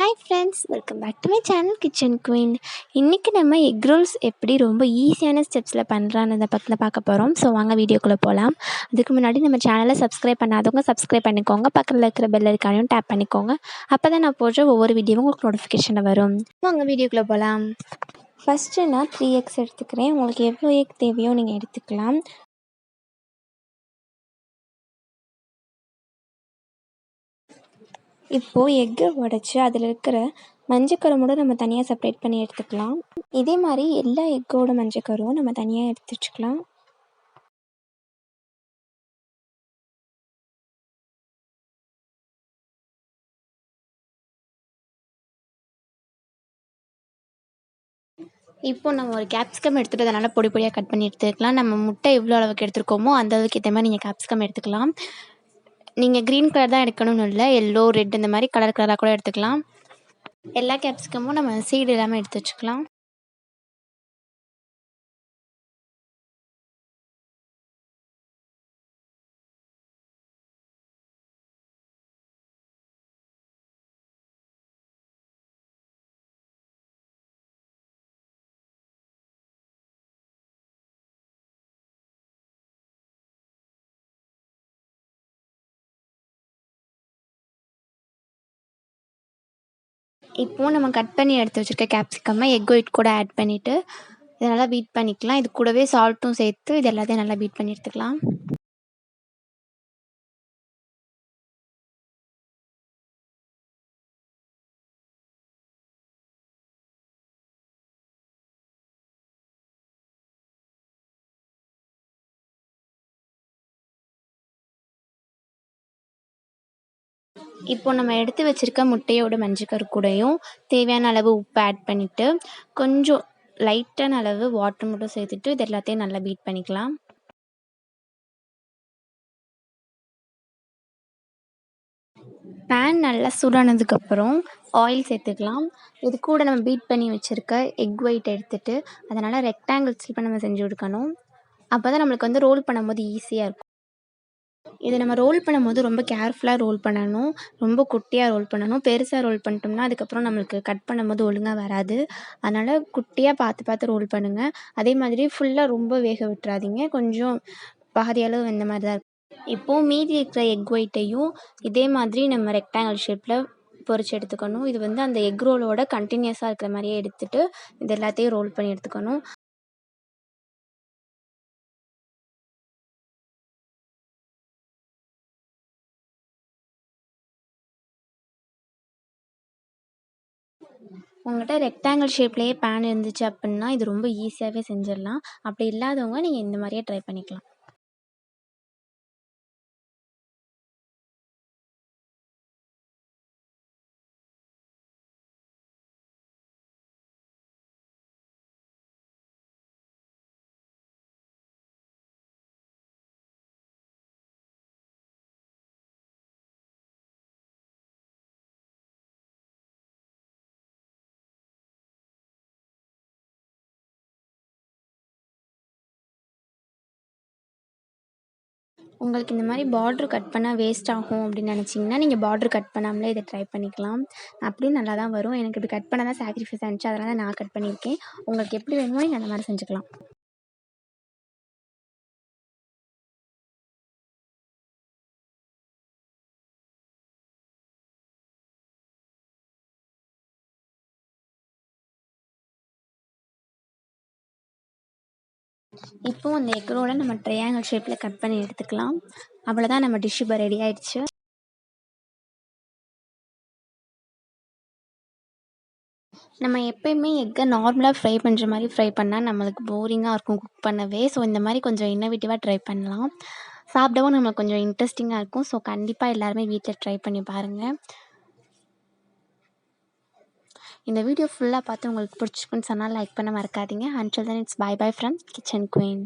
Hi friends, welcome back to my channel kitchen queen. இன்றைக்கி நம்ம egg Rolle's எப்படி ரொம்ப ஈஸியான ஸ்டெப்ஸில் பண்ணுறான்னு பக்கத்தில் பார்க்க போகிறோம். ஸோ வாங்க வீடியோக்குள்ளே போகலாம். அதுக்கு முன்னாடி நம்ம சேனலை சப்ஸ்கிரைப் பண்ணாதவங்க சப்ஸ்கிரைப் பண்ணிக்கோங்க. பக்கத்தில் இருக்கிற பெல் ஐகானையும் டேப் பண்ணிக்கோங்க. அப்போ தான் நான் போடுற ஒவ்வொரு வீடியோவும் உங்களுக்கு நோட்டிஃபிகேஷனில் வரும். வாங்க வீடியோக்குள்ளே போகலாம். ஃபஸ்ட்டு நான் 3 எக்ஸ் எடுத்துக்கிறேன். உங்களுக்கு எவ்வளோ எக் தேவையோ நீங்கள் எடுத்துக்கலாம். இப்போது எக்கை உடச்சி அதில் இருக்கிற மஞ்சக்கருவோட நம்ம தனியாக செப்பரேட் பண்ணி எடுத்துக்கலாம். இதே மாதிரி எல்லா எக்கோட மஞ்சக்கருவும் நம்ம தனியாக எடுத்து வச்சுக்கலாம். இப்போது நம்ம ஒரு கேப்சிகம் எடுத்துகிட்டு அதனால் பொடி பொடியாக கட் பண்ணி எடுத்துக்கலாம். நம்ம முட்டை எவ்வளோ அளவுக்கு எடுத்துருக்கோமோ அந்த அளவுக்கு ஏற்ற மாதிரி நீங்கள் கேப்சிகம் எடுத்துக்கலாம். நீங்கள் க்ரீன் கலர் தான் எடுக்கணும்னு இல்லை, எல்லோ, ரெட் இந்த மாதிரி கலர் கலராக கூட எடுத்துக்கலாம். எல்லா கேப்சிகமும் நம்ம சீடு இல்லாமல் எடுத்து வச்சுக்கலாம். இப்போது நம்ம கட் பண்ணி எடுத்து வச்சுருக்க கேப்சிகம்மை எக் ஒயிட் கூட ஆட் பண்ணிவிட்டு இதை நல்லா பீட் பண்ணிக்கலாம். இது கூடவே சால்ட்டும் சேர்த்து இது எல்லாத்தையும் நல்லா பீட் பண்ணி எடுத்துக்கலாம். இப்போ நம்ம எடுத்து வச்சுருக்க முட்டையோட மஞ்சக்கரு கூடயும் தேவையான அளவு உப்பு ஆட் பண்ணிவிட்டு கொஞ்சம் லைட்டான அளவு வாட்டர் மட்டும் சேர்த்துட்டு இது எல்லாத்தையும் நல்லா பீட் பண்ணிக்கலாம். பேன் நல்லா சூடானதுக்கப்புறம் ஆயில் சேர்த்துக்கலாம். இது கூட நம்ம பீட் பண்ணி வச்சுருக்க எக் ஒயிட் எடுத்துகிட்டு அதனால் ரெக்டாங்கிள் ஷேப்பில் நம்ம செஞ்சு எடுக்கணும். அப்போ தான் நம்மளுக்கு ரோல் பண்ணும்போது ஈஸியாக இருக்கும். இதை நம்ம ரோல் பண்ணும்போது ரொம்ப கேர்ஃபுல்லாக ரோல் பண்ணணும். ரொம்ப குட்டியாக ரோல் பண்ணணும். பெருசாக ரோல் பண்ணிட்டோம்னா அதுக்கப்புறம் நம்மளுக்கு கட் பண்ணும்போது ஒழுங்காக வராது. அதனால் குட்டியாக பார்த்து பார்த்து ரோல் பண்ணுங்கள். அதே மாதிரி ஃபுல்லாக ரொம்ப வேக விட்டுறாதீங்க. கொஞ்சம் பாதி அளவு இந்த மாதிரி தான் இருக்கும். இப்போது மீதி இருக்கிற எக் ஒயிட்டையும் இதே மாதிரி நம்ம ரெக்டாங்கிள் ஷேப்பில் பொரிச்சு எடுத்துக்கணும். இது அந்த எக் ரோலோட கண்டினியூஸாக இருக்கிற மாதிரியே எடுத்துகிட்டு இது எல்லாத்தையும் ரோல் பண்ணி எடுத்துக்கணும். உங்கள்கிட்ட ரெக்டாங்கிள் ஷேப்லேயே பேன் இருந்துச்சு அப்படின்னா இது ரொம்ப ஈஸியாகவே செஞ்சிடலாம். அப்படி இல்லாதவங்க நீங்கள் இந்த மாதிரியே ட்ரை பண்ணிக்கலாம். உங்களுக்கு இந்த மாதிரி பார்ட்ரு கட் பண்ணால் வேஸ்ட் ஆகும் அப்படின்னு நினச்சிங்கன்னா நீங்கள் பார்ட்ரு கட் பண்ணாமலே இதை ட்ரை பண்ணிக்கலாம். அப்படியும் நல்லா தான் வரும். எனக்கு இப்படி கட் பண்ண தான் சாக்ரிஃபைஸ் ஆனிச்சு, அதனால் தான் நான் கட் பண்ணியிருக்கேன். உங்களுக்கு எப்படி வேணுமோ நீங்கள் அந்த மாதிரி செஞ்சுக்கலாம். இப்போது அந்த எக் ரோலை நம்ம ட்ரையாங்கிள் ஷேப்பில் கட் பண்ணி எடுத்துக்கலாம். அவ்வளோதான், நம்ம டிஷ் இப்போ ரெடி ஆயிடுச்சு. நம்ம எப்பயுமே எக்கை நார்மலாக ஃப்ரை பண்ணுற மாதிரி ஃப்ரை பண்ணால் நம்மளுக்கு போரிங்காக இருக்கும் குக் பண்ணவே. ஸோ இந்த மாதிரி கொஞ்சம் இன்னோவேட்டிவாக ட்ரை பண்ணலாம். சாப்பிடவும் நம்மளுக்கு கொஞ்சம் இன்ட்ரெஸ்டிங்காக இருக்கும். ஸோ கண்டிப்பாக எல்லாருமே வீட்டில் ட்ரை பண்ணி பாருங்கள். இந்த வீடியோ ஃபுல்லாக பார்த்து உங்களுக்கு பிடிச்சிருக்குன்னு சொன்னால் லைக் பண்ண மறக்காதீங்க. Until then it's by by from kitchen queen.